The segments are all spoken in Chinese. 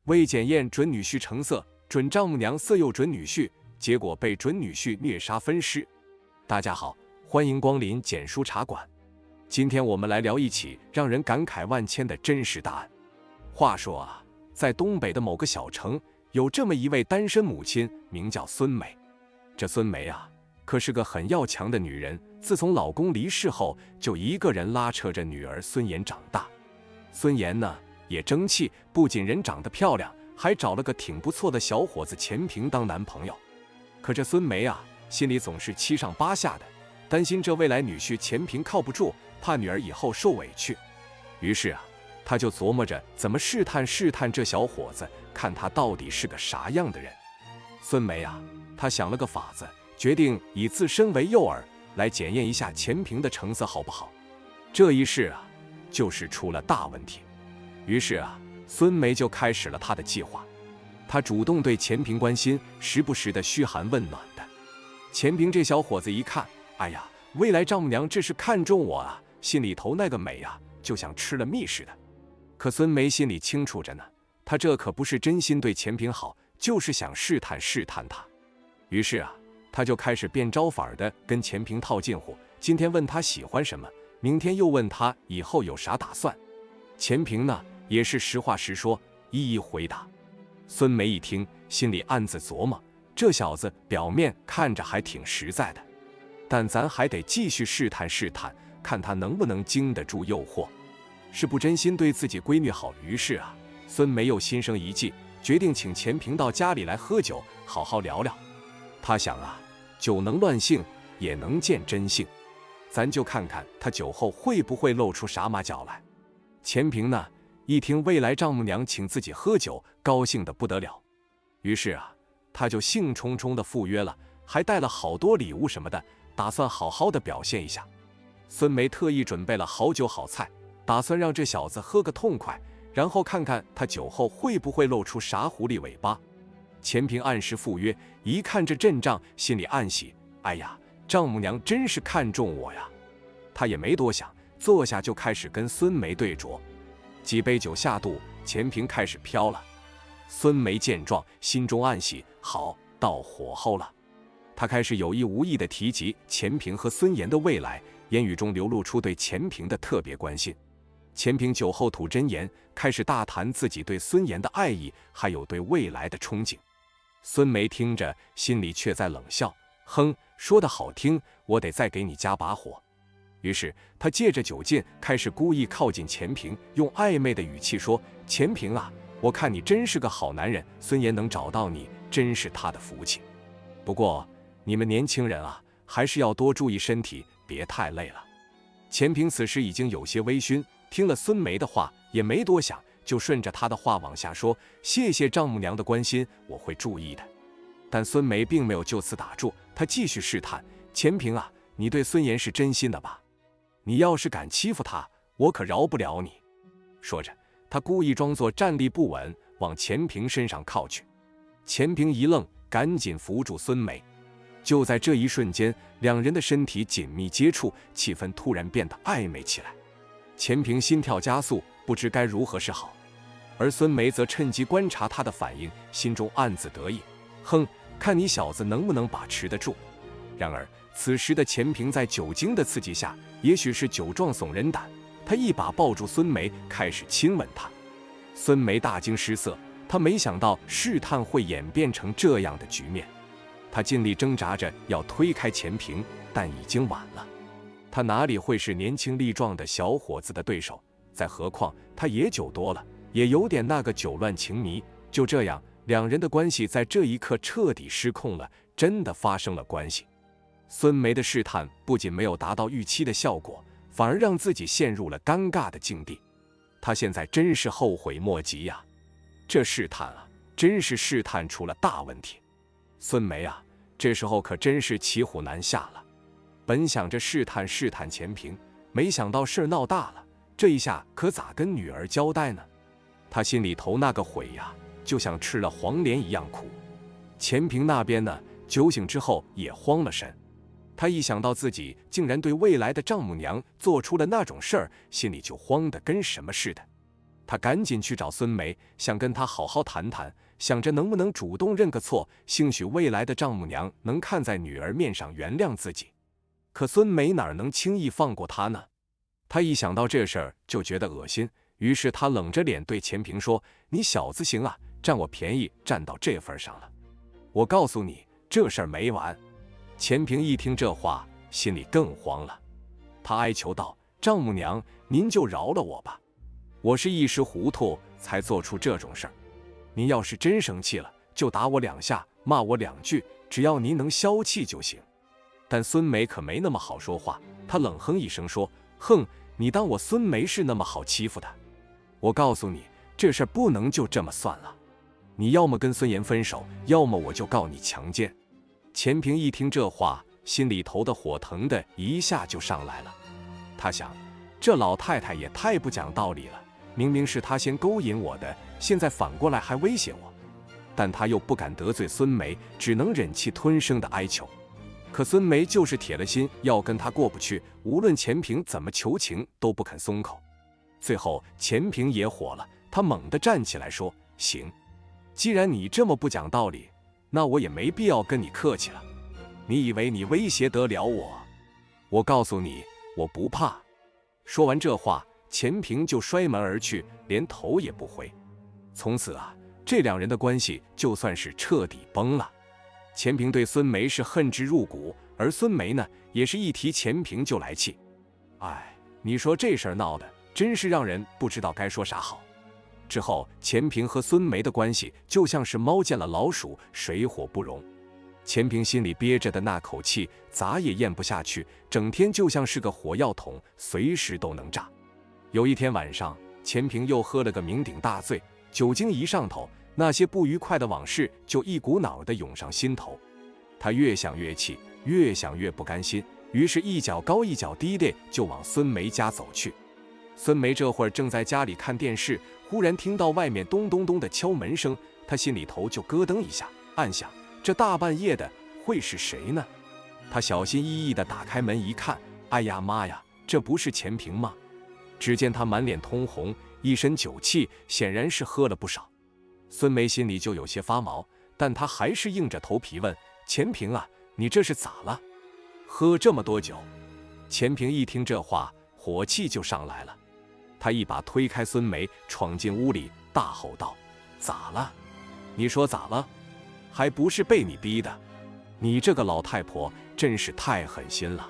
为检验准女婿成色，准丈母娘色诱准女婿，结果被准女婿虐杀分尸。大家好，欢迎光临简书茶馆。今天我们来聊一起让人感慨万千的真实大案。话说啊，在东北的某个小城，有这么一位单身母亲，名叫孙梅。这孙梅啊，可是个很要强的女人。自从老公离世后，就一个人拉扯着女儿孙妍长大。孙妍呢，也争气，不仅人长得漂亮，还找了个挺不错的小伙子钱平当男朋友。可这孙梅啊，心里总是七上八下的，担心这未来女婿钱平靠不住，怕女儿以后受委屈。于是啊，她就琢磨着怎么试探这小伙子，看他到底是个啥样的人。孙梅啊，她想了个法子，决定以自身为诱饵，来检验一下钱平的成色好不好。这一试啊，就是出了大问题。于是啊，孙梅就开始了她的计划。她主动对钱平关心，时不时的嘘寒问暖的。钱平这小伙子一看，哎呀，未来丈母娘这是看中我啊，心里头那个美啊，就像吃了蜜似的。可孙梅心里清楚着呢，她这可不是真心对钱平好，就是想试探他。于是啊，他就开始变招法的跟钱平套近乎，今天问他喜欢什么，明天又问他以后有啥打算。钱平呢，也是实话实说，一一回答。孙梅一听，心里暗自琢磨，这小子表面看着还挺实在的，但咱还得继续试探，看他能不能经得住诱惑，是不真心对自己闺女好。于是啊，孙梅又心生一计，决定请钱平到家里来喝酒，好好聊聊。他想啊，酒能乱性，也能见真性，咱就看看他酒后会不会露出啥马脚来。钱平呢，一听未来丈母娘请自己喝酒，高兴得不得了。于是啊，他就兴冲冲地赴约了，还带了好多礼物什么的，打算好好的表现一下。孙梅特意准备了好酒好菜，打算让这小子喝个痛快，然后看看他酒后会不会露出啥狐狸尾巴。钱平按时赴约，一看这阵仗，心里暗喜，哎呀，丈母娘真是看中我呀。他也没多想，坐下就开始跟孙梅对酌。几杯酒下肚，钱平开始飘了。孙梅见状，心中暗喜，好，到火候了。他开始有意无意地提及钱平和孙妍的未来，言语中流露出对钱平的特别关心。钱平酒后吐真言，开始大谈自己对孙妍的爱意，还有对未来的憧憬。孙梅听着，心里却在冷笑，哼，说得好听，我得再给你加把火。于是他借着酒劲，开始故意靠近钱平，用暧昧的语气说，钱平啊，我看你真是个好男人，孙妍能找到你，真是他的福气。不过你们年轻人啊，还是要多注意身体，别太累了。钱平此时已经有些微醺，听了孙梅的话，也没多想，就顺着他的话往下说，谢谢丈母娘的关心，我会注意的。但孙梅并没有就此打住，她继续试探，钱平啊，你对孙妍是真心的吧？你要是敢欺负她，我可饶不了你。说着，他故意装作站立不稳，往钱平身上靠去。钱平一愣，赶紧扶住孙梅。就在这一瞬间，两人的身体紧密接触，气氛突然变得暧昧起来。钱平心跳加速，不知该如何是好。而孙梅则趁机观察他的反应，心中暗自得意，哼，看你小子能不能把持得住。然而此时的钱平在酒精的刺激下，也许是酒壮怂人胆，他一把抱住孙梅，开始亲吻她。孙梅大惊失色，她没想到试探会演变成这样的局面。她尽力挣扎着要推开钱平，但已经晚了。他哪里会是年轻力壮的小伙子的对手？再何况他也酒多了，也有点那个酒乱情迷。就这样，两人的关系在这一刻彻底失控了，真的发生了关系。孙梅的试探不仅没有达到预期的效果，反而让自己陷入了尴尬的境地。他现在真是后悔莫及呀！这试探啊，真是试探出了大问题。孙梅啊，这时候可真是骑虎难下了。本想着试探钱平，没想到事儿闹大了，这一下可咋跟女儿交代呢？他心里头那个悔呀，就像吃了黄连一样苦。钱平那边呢，酒醒之后也慌了神。他一想到自己竟然对未来的丈母娘做出了那种事儿，心里就慌得跟什么似的。他赶紧去找孙梅，想跟她好好谈谈，想着能不能主动认个错，兴许未来的丈母娘能看在女儿面上原谅自己。可孙梅哪能轻易放过他呢？他一想到这事儿就觉得恶心，于是他冷着脸对钱平说：“你小子行啊，占我便宜占到这份上了，我告诉你，这事儿没完。”钱平一听这话，心里更慌了，他哀求道：“丈母娘，您就饶了我吧，我是一时糊涂才做出这种事儿。您要是真生气了，就打我2下，骂我2句，只要您能消气就行。”但孙梅可没那么好说话，她冷哼一声说：“哼，你当我孙梅是那么好欺负的？我告诉你，这事儿不能就这么算了，你要么跟孙岩分手，要么我就告你强奸。”钱平一听这话，心里头的火腾的一下就上来了。他想，这老太太也太不讲道理了，明明是她先勾引我的，现在反过来还威胁我。但他又不敢得罪孙梅，只能忍气吞声的哀求。可孙梅就是铁了心要跟他过不去，无论钱平怎么求情都不肯松口。最后钱平也火了，他猛地站起来说：“行，既然你这么不讲道理，那我也没必要跟你客气了。你以为你威胁得了我？我告诉你，我不怕。”说完这话，钱平就摔门而去，连头也不回。从此啊，这两人的关系就算是彻底崩了。钱平对孙梅是恨之入骨，而孙梅呢，也是一提钱平就来气。哎，你说这事儿闹的，真是让人不知道该说啥好。之后，钱平和孙梅的关系就像是猫见了老鼠，水火不容。钱平心里憋着的那口气，咋也咽不下去，整天就像是个火药桶，随时都能炸。有一天晚上，钱平又喝了个酩酊大醉，酒精一上头，那些不愉快的往事就一股脑地涌上心头。他越想越气，越想越不甘心，于是一脚高一脚低的就往孙梅家走去。孙梅这会儿正在家里看电视，忽然听到外面咚咚咚的敲门声，他心里头就咯噔一下，暗想这大半夜的会是谁呢？他小心翼翼地打开门一看，哎呀妈呀，这不是钱平吗？只见他满脸通红，一身酒气，显然是喝了不少。孙梅心里就有些发毛，但她还是硬着头皮问：“钱平啊，你这是咋了？喝这么多酒？”钱平一听这话，火气就上来了，他一把推开孙梅，闯进屋里，大吼道：“咋了？你说咋了？还不是被你逼的？你这个老太婆真是太狠心了！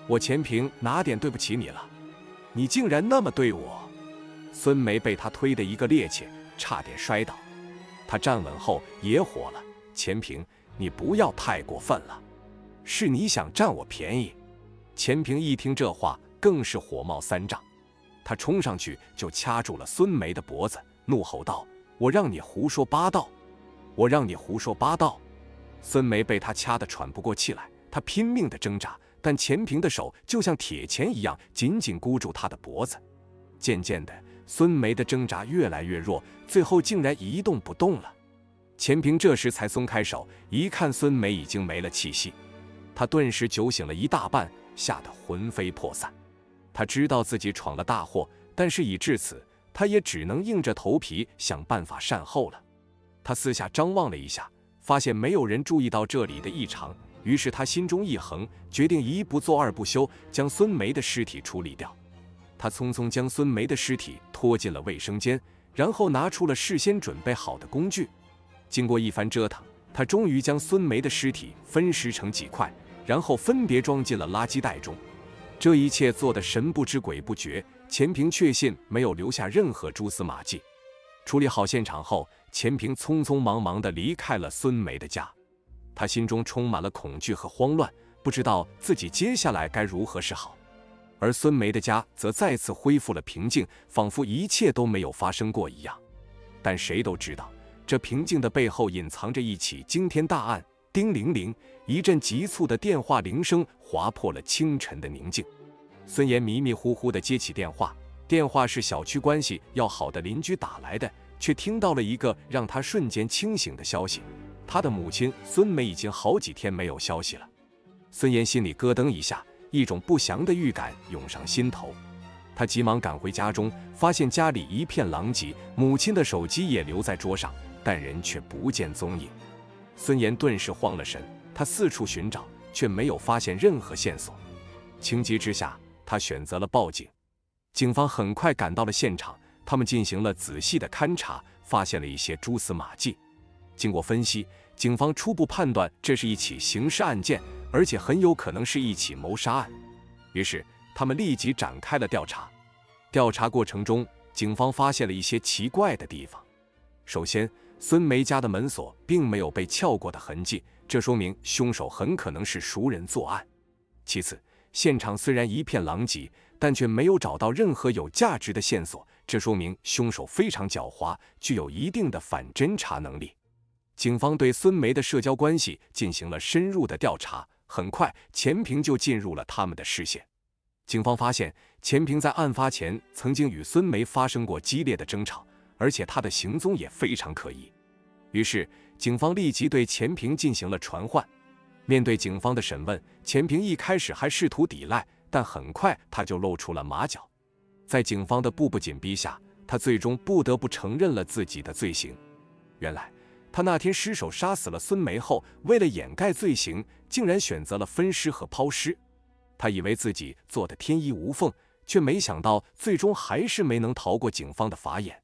我钱平哪点对不起你了？你竟然那么对我！”孙梅被他推得一个趔趄，差点摔倒。他站稳后也火了：“钱平，你不要太过分了，是你想占我便宜。”钱平一听这话，更是火冒三丈，他冲上去就掐住了孙梅的脖子，怒吼道：“我让你胡说八道！我让你胡说八道！”孙梅被他掐得喘不过气来，他拼命地挣扎，但钱平的手就像铁钳一样紧紧箍住他的脖子。渐渐的，孙梅的挣扎越来越弱，最后竟然一动不动了。钱平这时才松开手，一看孙梅已经没了气息，他顿时酒醒了一大半，吓得魂飞魄散。他知道自己闯了大祸，但是已至此，他也只能硬着头皮想办法善后了。他四下张望了一下，发现没有人注意到这里的异常，于是他心中一横，决定一不做二不休，将孙梅的尸体处理掉。他匆匆将孙梅的尸体拖进了卫生间，然后拿出了事先准备好的工具。经过一番折腾，他终于将孙梅的尸体分尸成几块，然后分别装进了垃圾袋中。这一切做得神不知鬼不觉，钱平确信没有留下任何蛛丝马迹。处理好现场后，钱平匆匆忙忙地离开了孙梅的家。他心中充满了恐惧和慌乱，不知道自己接下来该如何是好。而孙梅的家则再次恢复了平静，仿佛一切都没有发生过一样。但谁都知道，这平静的背后隐藏着一起惊天大案。叮铃铃，一阵急促的电话铃声划破了清晨的宁静。孙岩迷迷糊糊地接起电话，电话是小区关系要好的邻居打来的，却听到了一个让他瞬间清醒的消息：他的母亲孙梅已经好几天没有消息了。孙岩心里咯噔一下，一种不祥的预感涌上心头。他急忙赶回家中，发现家里一片狼藉，母亲的手机也留在桌上，但人却不见踪影。孙岩顿时慌了神，他四处寻找，却没有发现任何线索。情急之下，他选择了报警。警方很快赶到了现场，他们进行了仔细的勘查，发现了一些蛛丝马迹。经过分析，警方初步判断这是一起刑事案件，而且很有可能是一起谋杀案。于是他们立即展开了调查。调查过程中，警方发现了一些奇怪的地方。首先，孙梅家的门锁并没有被撬过的痕迹，这说明凶手很可能是熟人作案。其次，现场虽然一片狼藉，但却没有找到任何有价值的线索，这说明凶手非常狡猾，具有一定的反侦查能力。警方对孙梅的社交关系进行了深入的调查，很快钱平就进入了他们的视线。警方发现钱平在案发前曾经与孙梅发生过激烈的争吵，而且他的行踪也非常可疑。于是警方立即对钱平进行了传唤。面对警方的审问，钱平一开始还试图抵赖，但很快他就露出了马脚。在警方的步步紧逼下，他最终不得不承认了自己的罪行。原来他那天失手杀死了孙梅后，为了掩盖罪行，竟然选择了分尸和抛尸。他以为自己做得天衣无缝，却没想到最终还是没能逃过警方的法眼。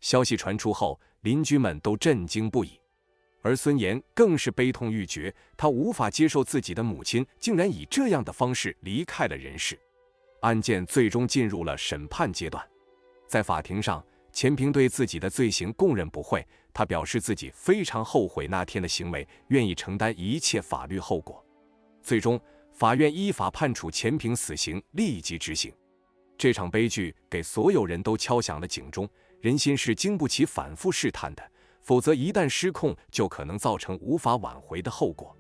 消息传出后，邻居们都震惊不已，而孙岩更是悲痛欲绝，他无法接受自己的母亲竟然以这样的方式离开了人世。案件最终进入了审判阶段。在法庭上，钱平对自己的罪行供认不讳，他表示自己非常后悔那天的行为，愿意承担一切法律后果。最终，法院依法判处钱平死刑，立即执行。这场悲剧给所有人都敲响了警钟，人心是经不起反复试探的，否则一旦失控，就可能造成无法挽回的后果。